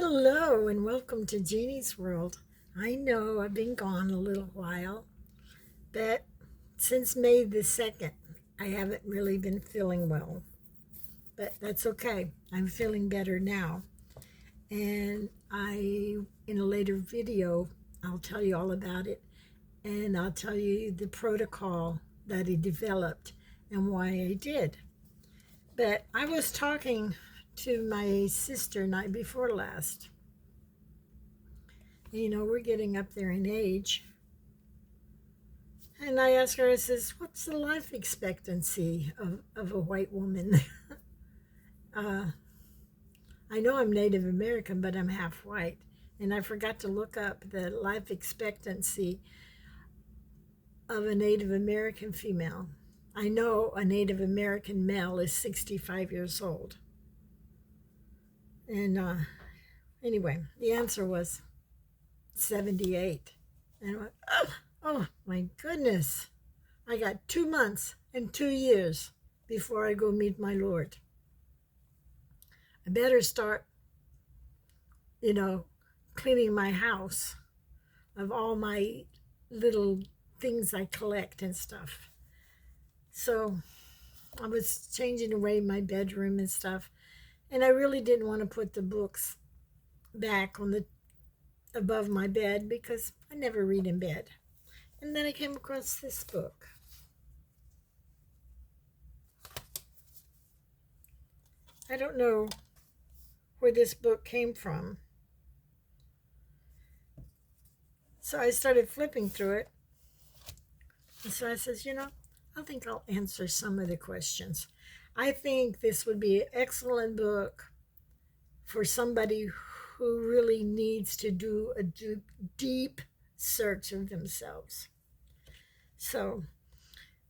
Hello and welcome to Jeannie's World. I know I've been gone a little while, but since May the 2nd, I haven't really been feeling well. But that's okay. I'm feeling better now. And in a later video, I'll tell you all about it. And I'll tell you the protocol that I developed and why I did. But I was talking to my sister night before last. We're getting up there in age. And I asked her, I says, what's the life expectancy of a white woman? uh, I know I'm Native American, but I'm half white. And I forgot to look up the life expectancy of a Native American female. I know a Native American male is 65 years old. And anyway, the answer was 78. And I went, oh my goodness. I got 2 months and 2 years before I go meet my Lord. I better start, cleaning my house of all my little things I collect and stuff. So I was changing away my bedroom and stuff. And I really didn't want to put the books back on the above my bed because I never read in bed. And then I came across this book. I don't know where this book came from. So I started flipping through it. And so I says, I think I'll answer some of the questions. I think this would be an excellent book for somebody who really needs to do a deep search of themselves. So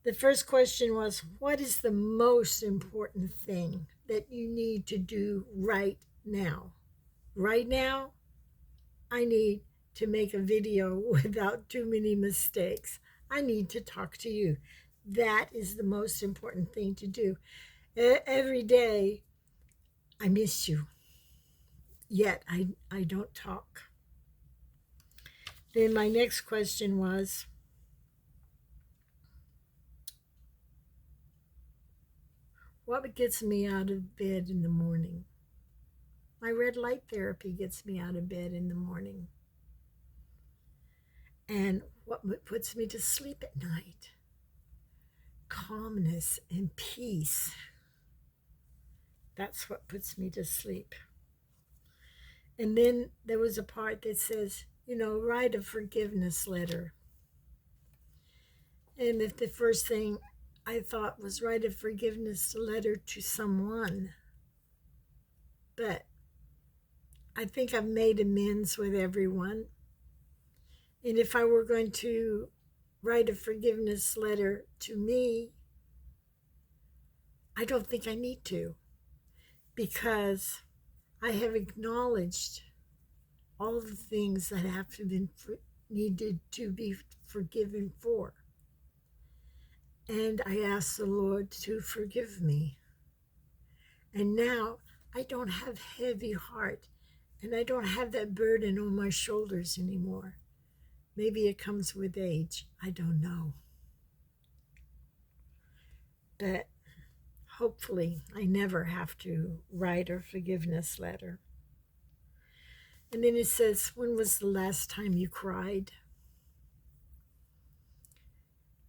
the first question was, what is the most important thing that you need to do right now? Right now, I need to make a video without too many mistakes. I need to talk to you. That is the most important thing to do. Every day, I miss you. Yet, I don't talk. Then my next question was, what gets me out of bed in the morning? My red light therapy gets me out of bed in the morning. And what puts me to sleep at night? Calmness and peace. That's what puts me to sleep. And then there was a part that says, write a forgiveness letter. And if the first thing I thought was write a forgiveness letter to someone, but I think I've made amends with everyone. And if I were going to write a forgiveness letter to me, I don't think I need to, because I have acknowledged all the things that have to be needed to be forgiven for. And I ask the Lord to forgive me. And now I don't have heavy heart, and I don't have that burden on my shoulders anymore. Maybe it comes with age. I don't know. But hopefully I never have to write a forgiveness letter. And then it says, when was the last time you cried?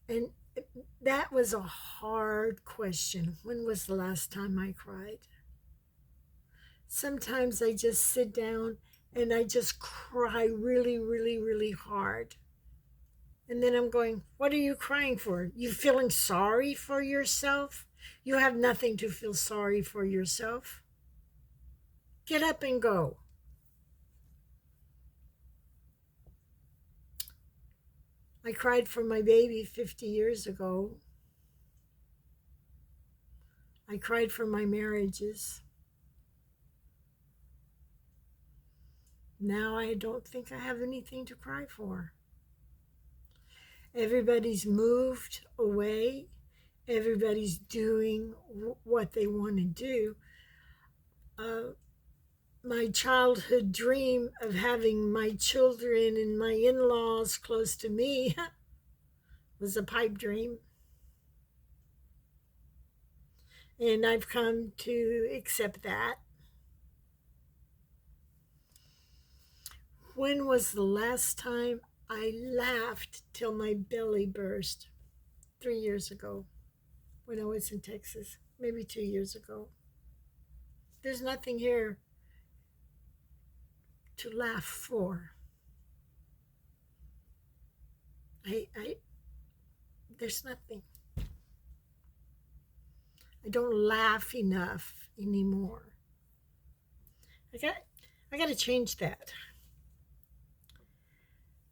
And that was a hard question. When was the last time I cried? Sometimes I just sit down and I just cry really, really, really hard. And then I'm going, what are you crying for? You feeling sorry for yourself? You have nothing to feel sorry for yourself. Get up and go. I cried for my baby 50 years ago. I cried for my marriages. Now I don't think I have anything to cry for. Everybody's moved away. Everybody's doing what they want to do. my childhood dream of having my children and my in-laws close to me was a pipe dream. And I've come to accept that. When was the last time I laughed till my belly burst? 3 years ago, when I was in Texas, maybe 2 years ago. There's nothing here to laugh for. I there's nothing. I don't laugh enough anymore. I got to change that.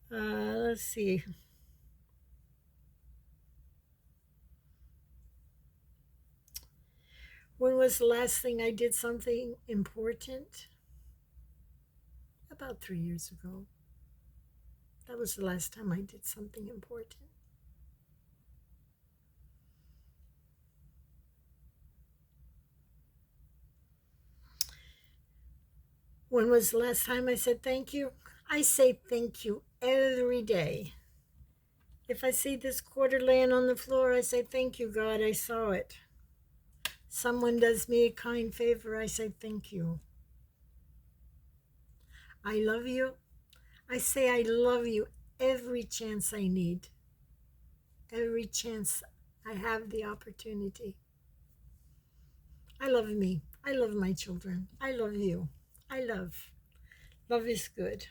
Let's see. When was the last thing I did something important? About 3 years ago. That was the last time I did something important. When was the last time I said thank you? I say thank you every day. If I see this quarter laying on the floor, I say thank you, God, I saw it. Someone does me a kind favor, I say thank you. I love you. I say I love you every chance I need. Every chance I have the opportunity. I love me. I love my children. I love you. I love. Love is good.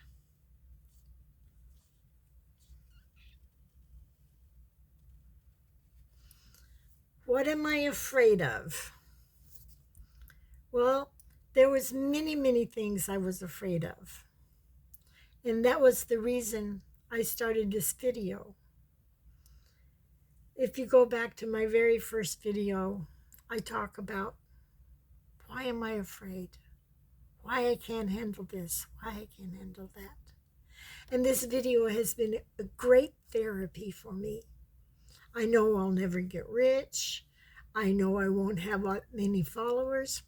What am I afraid of? Well, there was many things I was afraid of. And that was the reason I started this video. If you go back to my very first video, I talk about why am I afraid? Why I can't handle this? Why I can't handle that? And this video has been a great therapy for me. I know I'll never get rich. I know I won't have many followers.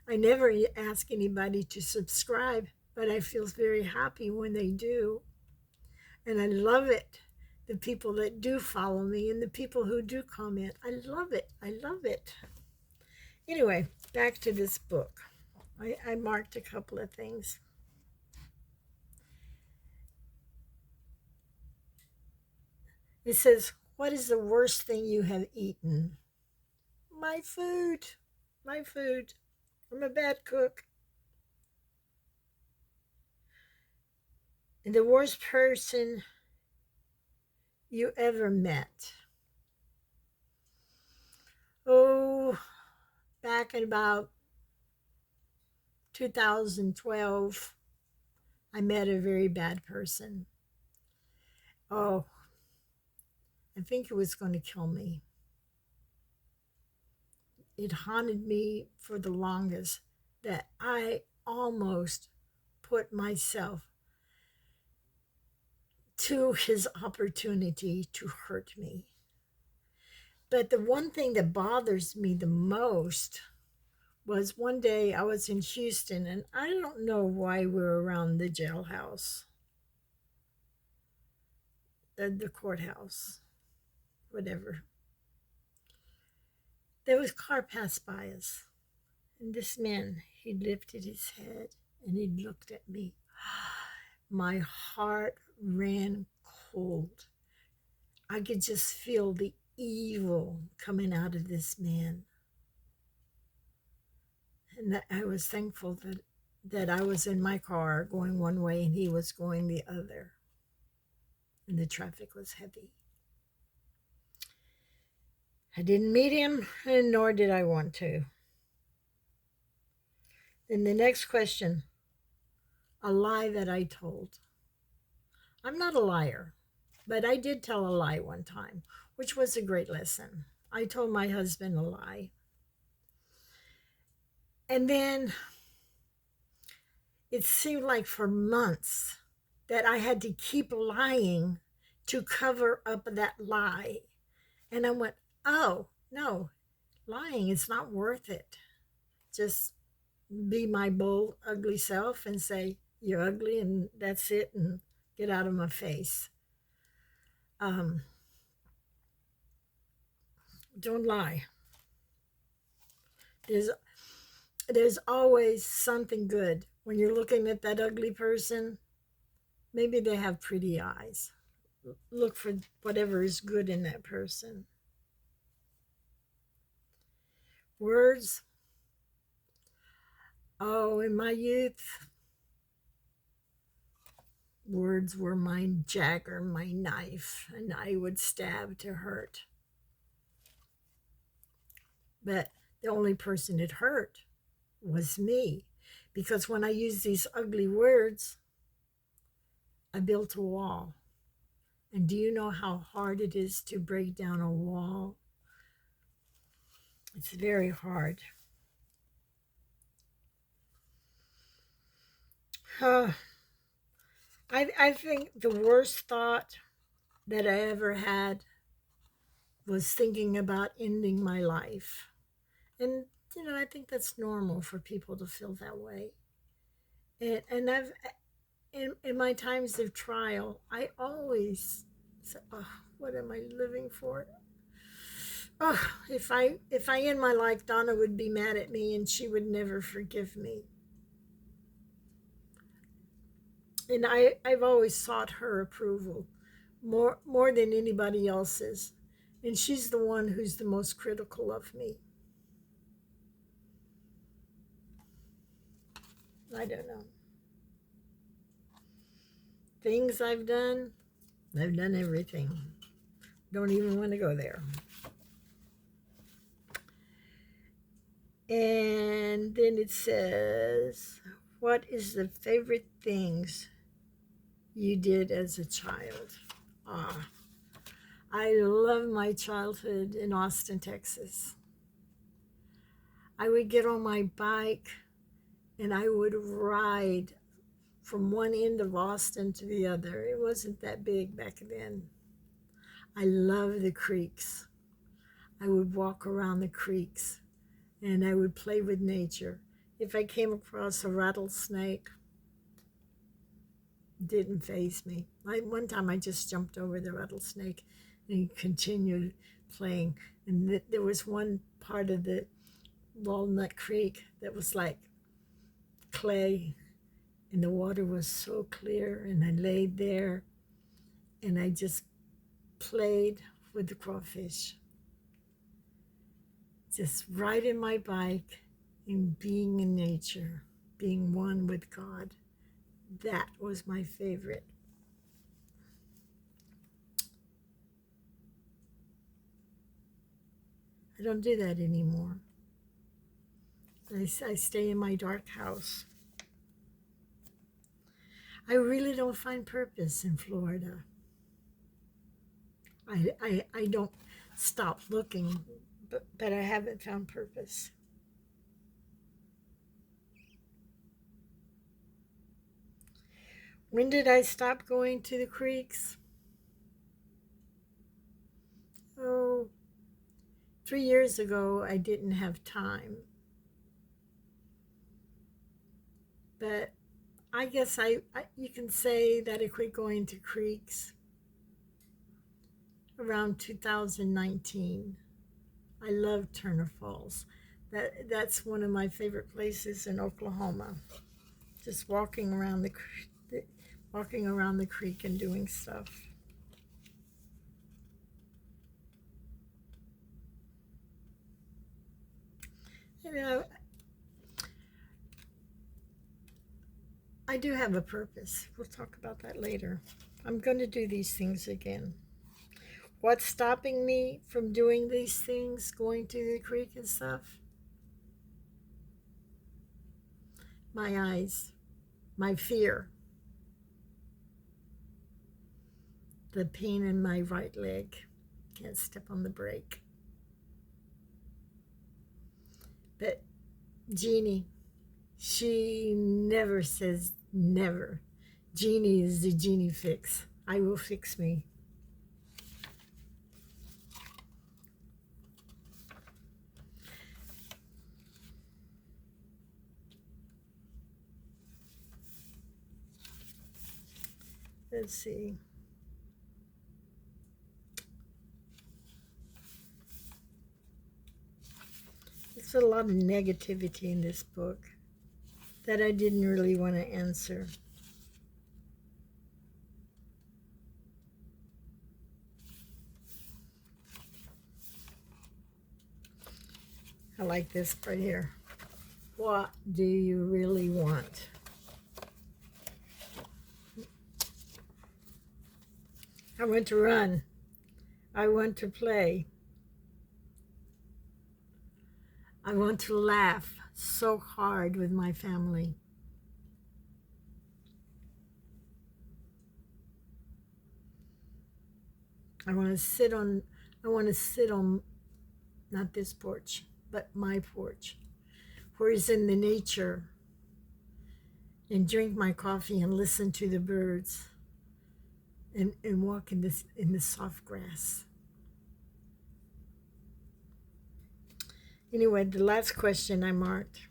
I never ask anybody to subscribe, but I feel very happy when they do. And I love it. The people that do follow me and the people who do comment. I love it. I love it. Anyway, back to this book. I marked a couple of things. It says, what is the worst thing you have eaten? My food. My food. I'm a bad cook. And the worst person you ever met? Oh, back in about 2012, I met a very bad person. Oh, I think it was going to kill me. It haunted me for the longest that I almost put myself to his opportunity to hurt me. But the one thing that bothers me the most was one day I was in Houston, and I don't know why we were around the jailhouse, the courthouse, whatever. There was a car passed by us, and this man, he lifted his head and he looked at me. My heart ran cold. I could just feel the evil coming out of this man. And that I was thankful that I was in my car going one way and he was going the other. And the traffic was heavy. I didn't meet him, and nor did I want to. Then the next question, a lie that I told. I'm not a liar, but I did tell a lie one time, which was a great lesson. I told my husband a lie. And then it seemed like for months that I had to keep lying to cover up that lie. And I went, oh, no, lying is not worth it. Just be my bold, ugly self and say, "You're ugly," and that's it, and get out of my face. Um, don't lie. There's there's always something good when you're looking at that ugly person. Maybe they have pretty eyes. Look for whatever is good in that person. Words. Oh, in my youth, words were my dagger, my knife, and I would stab to hurt. But the only person it hurt was me. Because when I used these ugly words, I built a wall. And do you know how hard it is to break down a wall? It's very hard. Uh, I think the worst thought that I ever had was thinking about ending my life. And, I think that's normal for people to feel that way. And I've, in my times of trial, I always say, oh, what am I living for? Oh, if I end my life, Donna would be mad at me and she would never forgive me. And I've always sought her approval more than anybody else's. And she's the one who's the most critical of me. I don't know. Things I've done everything. Don't even want to go there. And then it says, what is the favorite things you did as a child? Ah, I love my childhood in Austin, Texas. I would get on my bike and I would ride from one end of Austin to the other. It wasn't that big back then. I love the creeks. I would walk around the creeks and I would play with nature. If I came across a rattlesnake, it didn't faze me. One time I just jumped over the rattlesnake and continued playing. And there was one part of the Walnut Creek that was like clay, and the water was so clear, and I laid there and I just played with the crawfish, just riding my bike and being in nature, being one with God. That was my favorite. I don't do that anymore. I stay in my dark house. I really don't find purpose in Florida. I don't stop looking, but I haven't found purpose. When did I stop going to the creeks? Oh, 3 years ago, I didn't have time. But I guess you can say that I quit going to creeks around 2019. I love Turner Falls. That's one of my favorite places in Oklahoma. Just walking around the creek and doing stuff. You know, I do have a purpose. We'll talk about that later. I'm going to do these things again. What's stopping me from doing these things, going to the creek and stuff? My eyes, my fear, the pain in my right leg. Can't step on the brake. But Jeannie, she never says never. Jeannie is the Jeannie fix. I will fix me. Let's see. There's a lot of negativity in this book that I didn't really want to answer. I like this part here. What do you really want? I want to run. I want to play. I want to laugh so hard with my family. I want to sit on, not this porch, but my porch, where it's in the nature, and drink my coffee and listen to the birds and walk in the soft grass. Anyway, the last question I marked.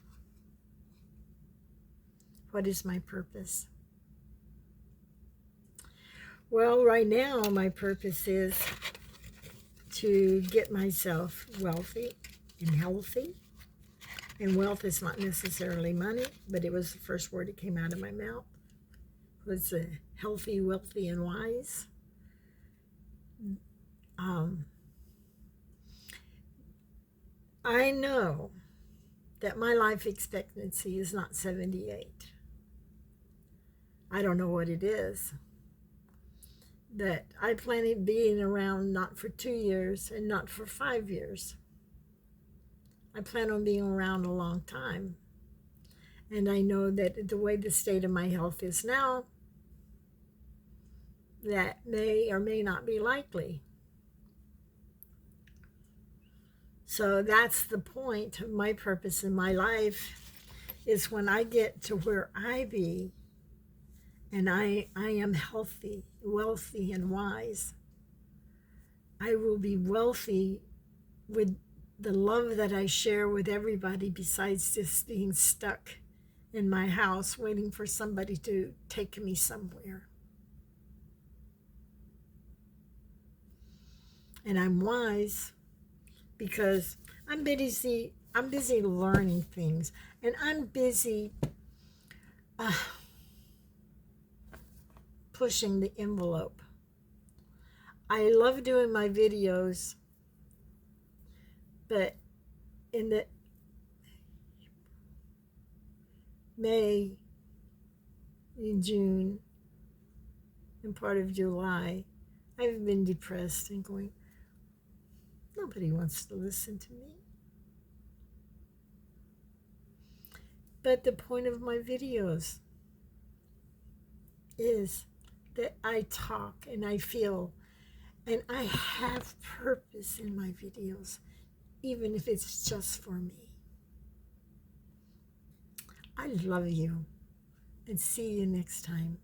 What is my purpose? Well, right now my purpose is to get myself wealthy and healthy. And wealth is not necessarily money, but it was the first word that came out of my mouth. It was healthy, wealthy, and wise. I know that my life expectancy is not 78. I don't know what it is. But I plan on being around not for 2 years and not for 5 years. I plan on being around a long time. And I know that the way the state of my health is now, that may or may not be likely. So that's the point of my purpose in my life, is when I get to where I be and I am healthy, wealthy, and wise, I will be wealthy with the love that I share with everybody, besides just being stuck in my house waiting for somebody to take me somewhere. And I'm wise because I'm busy learning things, and I'm busy pushing the envelope. I love doing my videos, but in the May, in June, and part of July, I've been depressed and going, nobody wants to listen to me. But the point of my videos is that I talk and I feel, and I have purpose in my videos, even if it's just for me. I love you, and see you next time.